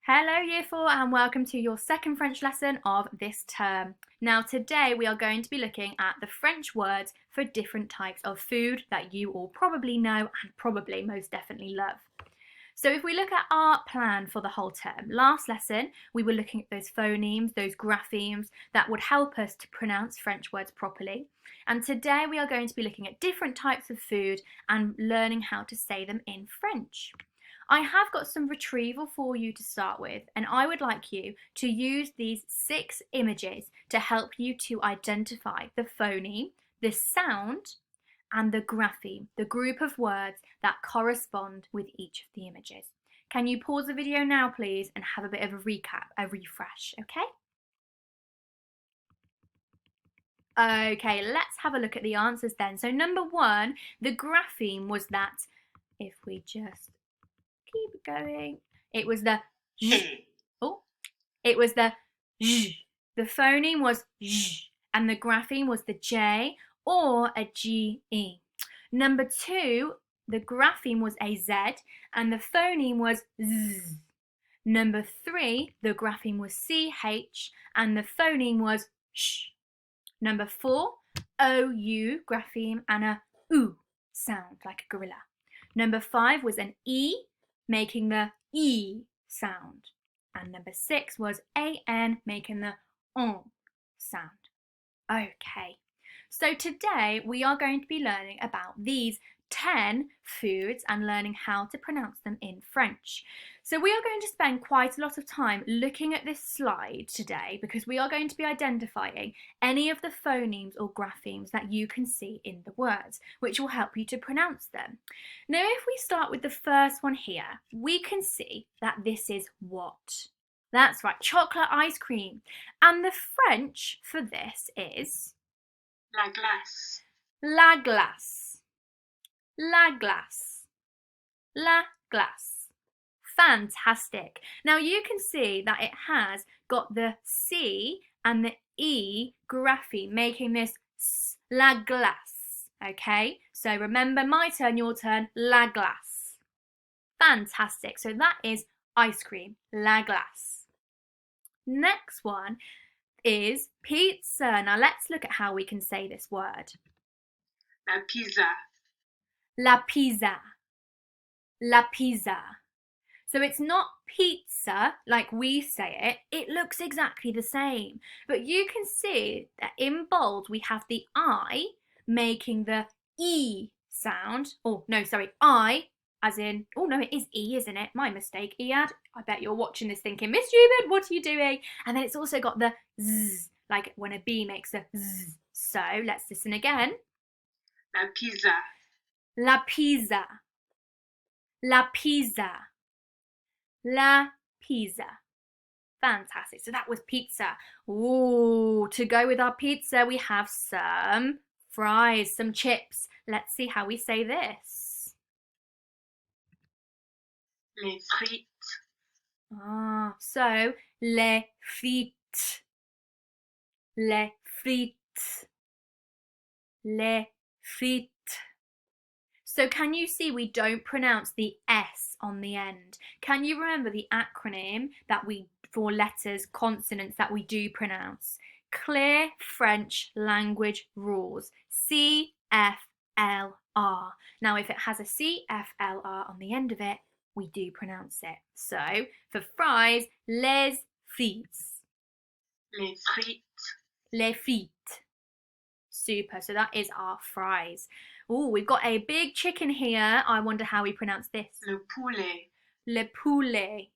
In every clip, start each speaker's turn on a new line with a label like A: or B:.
A: Hello Year 4 and welcome to your second French lesson of this term. Now today we are going to be looking at the French words for different types of food that you all probably know and probably most definitely love. So if we look at our plan for the whole term, last lesson we were looking at those phonemes, those graphemes that would help us to pronounce French words properly. And today we are going to be looking at different types of food and learning how to say them in French. I have got some retrieval for you to start with, and I would like you to use these 6 images to help you to identify the phoneme, the sound, and the grapheme, the group of words that correspond with each of the images. Can you pause the video now, please, and have a bit of a recap, a refresh, okay? Okay, let's have a look at the answers then. So number 1, the grapheme was that, if we just keep going, it was the j. Oh, it was the j. The phoneme was j, and the grapheme was the j or a ge. Number 2, the grapheme was a z, and the phoneme was z. Number 3, the grapheme was ch, and the phoneme was sh. Number 4, ou grapheme and a oo sound like a gorilla. Number 5 was an e, making the e sound. And number 6 was an, making the on sound. Okay, so today we are going to be learning about these 10 foods and learning how to pronounce them in French. So we are going to spend quite a lot of time looking at this slide today because we are going to be identifying any of the phonemes or graphemes that you can see in the words, which will help you to pronounce them. Now, if we start with the first one here, we can see that this is what? That's right, chocolate ice cream. And the French for this is
B: La glace.
A: la glace. La glace. La glace. Fantastic. Now you can see that it has got the C and the E grapheme, making this s, la glace. Okay, so remember, my turn, your turn, la glace. Fantastic. So that is ice cream, la glace. Next one is pizza. Now let's look at how we can say this word.
B: La pizza.
A: La pizza. La pizza. So it's not pizza like we say it, it looks exactly the same. But you can see that in bold we have the I making the E sound. Oh, no, sorry, I as in, oh no, it is E, isn't it? My mistake, Iyad. I bet you're watching this thinking, Miss Jubin, what are you doing? And then it's also got the Z, like when a bee makes a Z. So let's listen again.
B: La pizza.
A: La pizza. La pizza. La pizza. Fantastic. So that was pizza. Ooh, to go with our pizza, we have some fries, some chips. Let's see how we say this.
B: Les frites.
A: So les frites. Les frites. Les frites. So can you see we don't pronounce the S on the end? Can you remember the acronym that we, for letters, consonants that we do pronounce? Clear French Language Rules, CFLR. Now if it has a CFLR on the end of it, we do pronounce it. So for fries, les frites.
B: Les frites.
A: Les frites. Super, so that is our fries. Oh, we've got a big chicken here. I wonder how we pronounce this.
B: Le poulet.
A: Le poulet.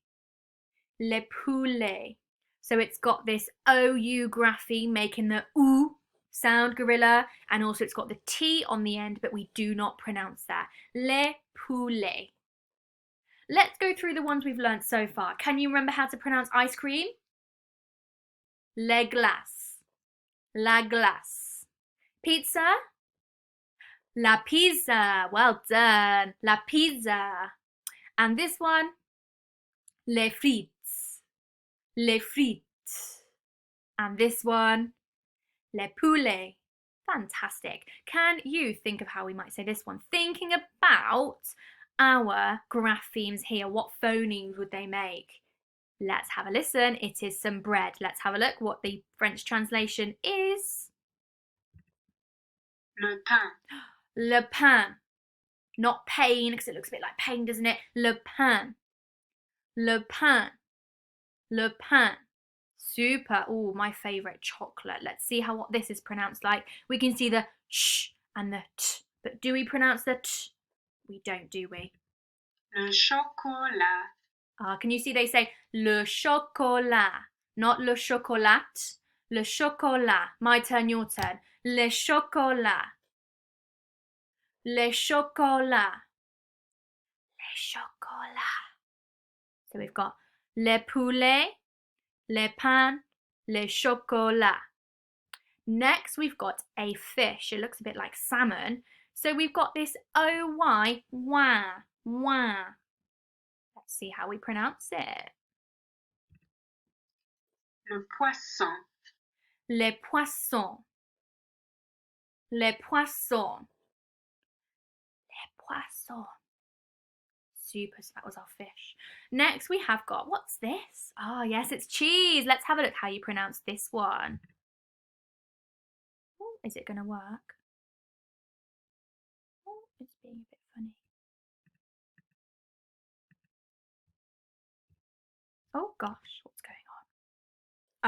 A: Le poulet. So it's got this OU grapheme making the OO sound, gorilla, and also it's got the T on the end, but we do not pronounce that. Le poulet. Let's go through the ones we've learnt so far. Can you remember how to pronounce ice cream? Le glace. La glace. Pizza? La pizza. Well done. La pizza. And this one? Les frites. Les frites. And this one? Le poulet. Fantastic. Can you think of how we might say this one? Thinking about our graphemes here, what phonemes would they make? Let's have a listen. It is some bread. Let's have a look what the French translation is.
B: Le pain.
A: Le pain. Not pain, because it looks a bit like pain, doesn't it? Le pain. Le pain. Le pain. Super. Oh, my favourite chocolate. Let's see what this is pronounced like. We can see the sh and the t. But do we pronounce the t? We don't, do we?
B: Le chocolat.
A: Can you see they say le chocolat, not le chocolat, le chocolat. My turn, your turn. Le chocolat. Le chocolat. Le chocolat. So we've got le poulet, le pain, le chocolat. Next, we've got a fish. It looks a bit like salmon. So we've got this OY, wah, wah. Let's see how we pronounce it.
B: Le poisson.
A: Les poissons. Les poissons. Les poissons. Super, so that was our fish. Next we have got, what's this? Oh yes, it's cheese. Let's have a look how you pronounce this one. Oh, is it going to work? Oh, it's being a bit funny. Oh gosh, what's going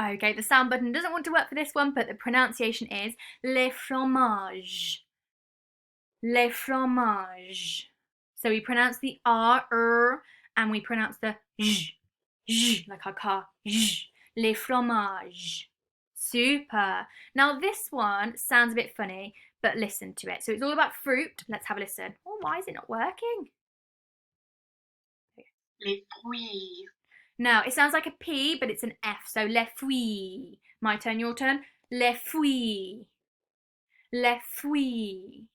A: on? Okay, the sound button doesn't want to work for this one, but the pronunciation is les fromages. Les fromages. So we pronounce the R, and we pronounce the j, like our car. Les fromages. Super. Now this one sounds a bit funny, but listen to it. So it's all about fruit. Let's have a listen. Oh, why is it not working?
B: Les fruits.
A: Now, it sounds like a P, but it's an F, so les fruits. My turn, your turn. Les fruits. Les fruits.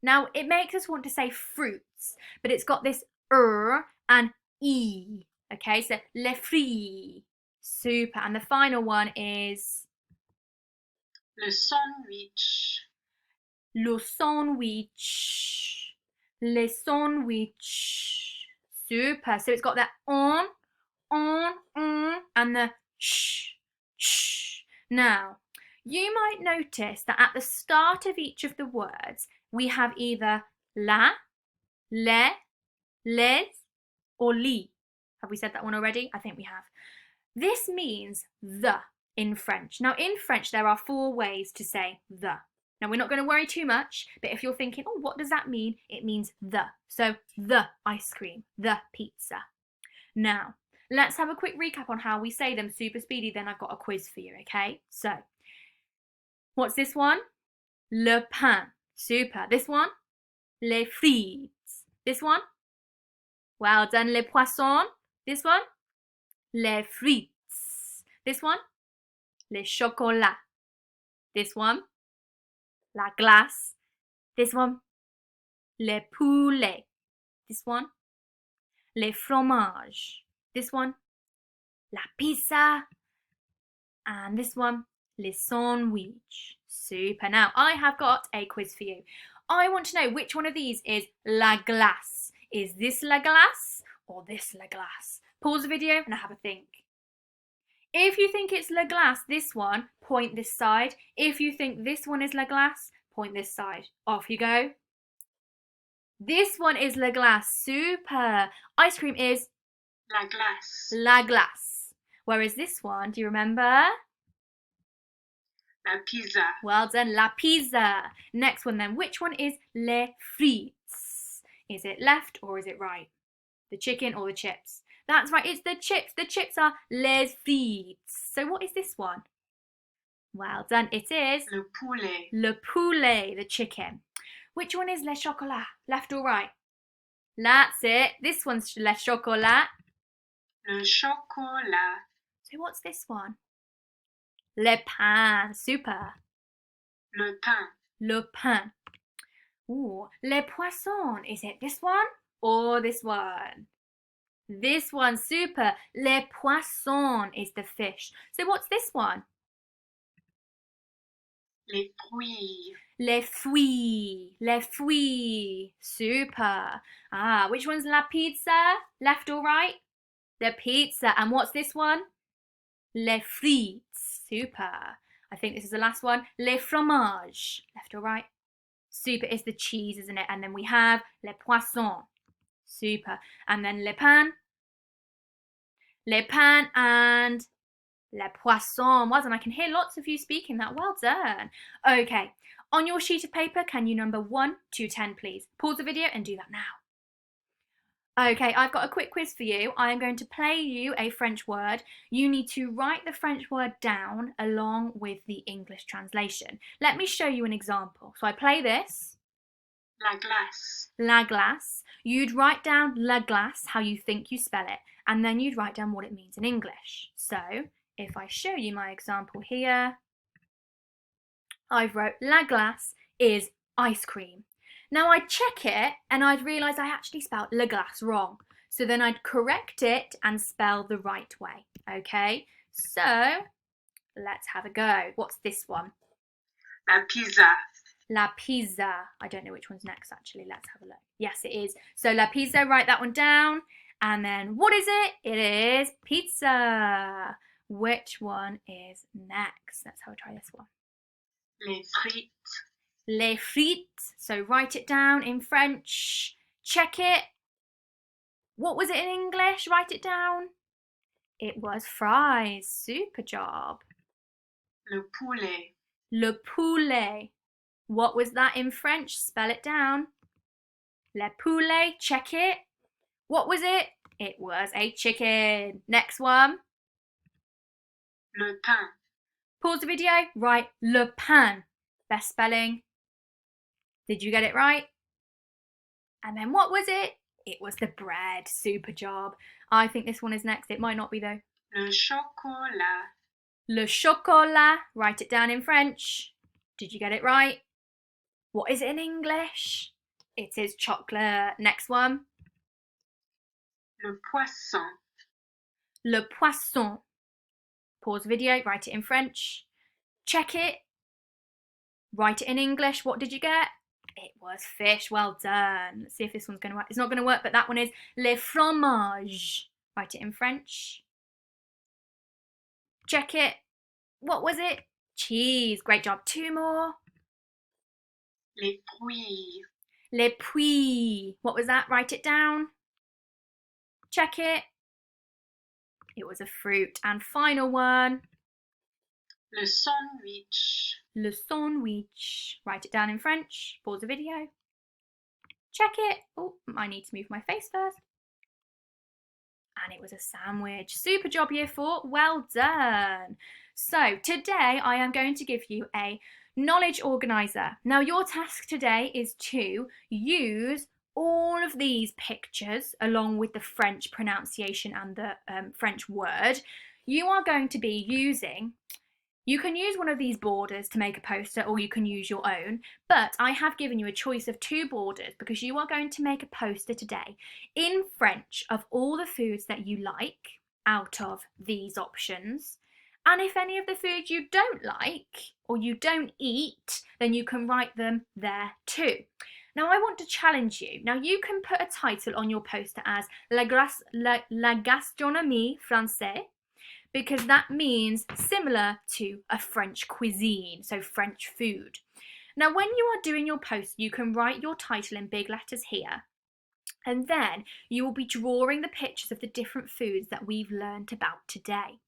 A: Now, it makes us want to say fruits, but it's got this and E. Okay, so les fruits. Super. And the final one is
B: Le sandwich.
A: le sandwich. Le sandwich. Super. So it's got that on, and the sh. Now, you might notice that at the start of each of the words, we have either la, le, les, or li. Have we said that one already? I think we have. This means the in French. Now, in French, there are 4 ways to say the. Now, we're not going to worry too much, but if you're thinking, oh, what does that mean? It means the. So, the ice cream, the pizza. Now, let's have a quick recap on how we say them super speedy, then I've got a quiz for you, okay? So, what's this one? Le pain. Super. This one? Les frites. This one? Well done, les poissons. This one? Les frites. This one? Les chocolats. This one? La glace. This one? Les poulets. This one? Les fromages. This one? La pizza. And this one? Les sandwiches. Super. Now, I have got a quiz for you. I want to know which one of these is la glace. Is this la glace or this la glace? Pause the video and have a think. If you think it's la glace, this one, point this side. If you think this one is la glace, point this side. Off you go. This one is la glace. Super. Ice cream is
B: La glace.
A: la glace. Whereas this one, do you remember?
B: La pizza.
A: Well done, la pizza. Next one then, which one is les frites? Is it left or is it right? The chicken or the chips? That's right, it's the chips. The chips are les frites. So what is this one? Well done, it is
B: Le poulet.
A: le poulet, the chicken. Which one is le chocolat? Left or right? That's it. This one's le chocolat.
B: Le chocolat.
A: So what's this one? Le pain. Super.
B: Le pain.
A: Le pain. Ooh, les poissons. Is it this one or this one? This one. Super. Les poissons is the fish. So what's this one?
B: Les fruits.
A: Les fruits. Les fruits. Super. Which one's la pizza? Left or right? The pizza. And what's this one? Les frites. Super. I think this is the last one. Les fromages. Left or right? Super is the cheese, isn't it? And then we have les poissons. Super. And then les pains. Les pains and les poissons. Well done. I can hear lots of you speaking that. Well done. Okay. On your sheet of paper, can you number 1 to 10, please? Pause the video and do that now. Okay, I've got a quick quiz for you. I am going to play you a French word. You need to write the French word down along with the English translation. Let me show you an example. So I play this.
B: La glace.
A: La glace. You'd write down la glace, how you think you spell it, and then you'd write down what it means in English. So if I show you my example here, I've wrote la glace is ice cream. Now I'd check it and I'd realise I actually spelled la glace wrong. So then I'd correct it and spell the right way. Okay, so let's have a go. What's this one?
B: La pizza.
A: La pizza. I don't know which one's next actually. Let's have a look. Yes, it is. So la pizza, write that one down. And then what is it? It is pizza. Which one is next? Let's have a try this one.
B: Les frites.
A: Les frites. So write it down in French. Check it. What was it in English? Write it down. It was fries. Super job.
B: Le poulet.
A: Le poulet. What was that in French? Spell it down. Le poulet. Check it. What was it? It was a chicken. Next one.
B: Le pain.
A: Pause the video. Write le pain. Best spelling. Did you get it right? And then what was it? It was the bread. Super job. I think this one is next. It might not be though.
B: Le chocolat.
A: Le chocolat. Write it down in French. Did you get it right? What is it in English? It is chocolate. Next one.
B: Le poisson.
A: Le poisson. Pause the video. Write it in French. Check it. Write it in English. What did you get? It was fish. Well done. Let's see if this one's going to work. It's not going to work, but that one is les fromages. Write it in French. Check it. What was it? Cheese. Great job. 2 more.
B: Les fruits.
A: Les puits. What was that? Write it down. Check it. It was a fruit. And final one.
B: Le sandwich.
A: Le sandwich. Write it down in French. Pause the video. Check it. Oh, I need to move my face first. And it was a sandwich. Super job, Year 4. Well done. So today I am going to give you a knowledge organizer. Now your task today is to use all of these pictures along with the French pronunciation and the French word. You are going to be using, you can use one of these borders to make a poster or you can use your own, but I have given you a choice of 2 borders because you are going to make a poster today in French of all the foods that you like out of these options. And if any of the foods you don't like or you don't eat, then you can write them there too. Now I want to challenge you. Now you can put a title on your poster as La gastronomie française, because that means similar to a French cuisine, so French food. Now when you are doing your post, you can write your title in big letters here, and then you will be drawing the pictures of the different foods that we've learned about today.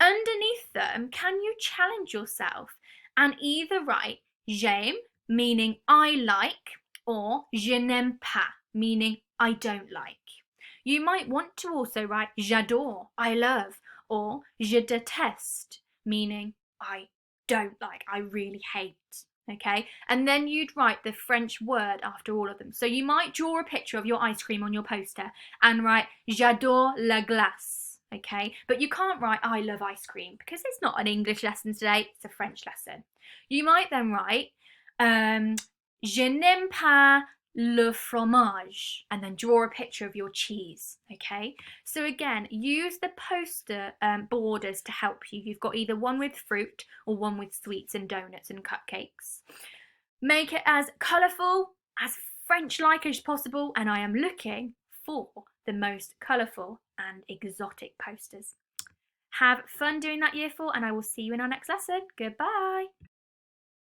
A: Underneath them, can you challenge yourself and either write j'aime, meaning I like, or je n'aime pas, meaning I don't like. You might want to also write j'adore, I love, or je déteste, meaning I don't like, I really hate. Okay, and then you'd write the French word after all of them. So you might draw a picture of your ice cream on your poster and write j'adore la glace. Okay, but you can't write I love ice cream because it's not an English lesson today, it's a French lesson. You might then write je n'aime pas le fromage and then draw a picture of your cheese. Okay, so again, use the poster borders to help you. You've got either one with fruit or one with sweets and donuts and cupcakes. Make it as colourful, as French-like as possible, and I am looking for the most colourful and exotic posters. Have fun doing that, Year 4, and I will see you in our next lesson. Goodbye.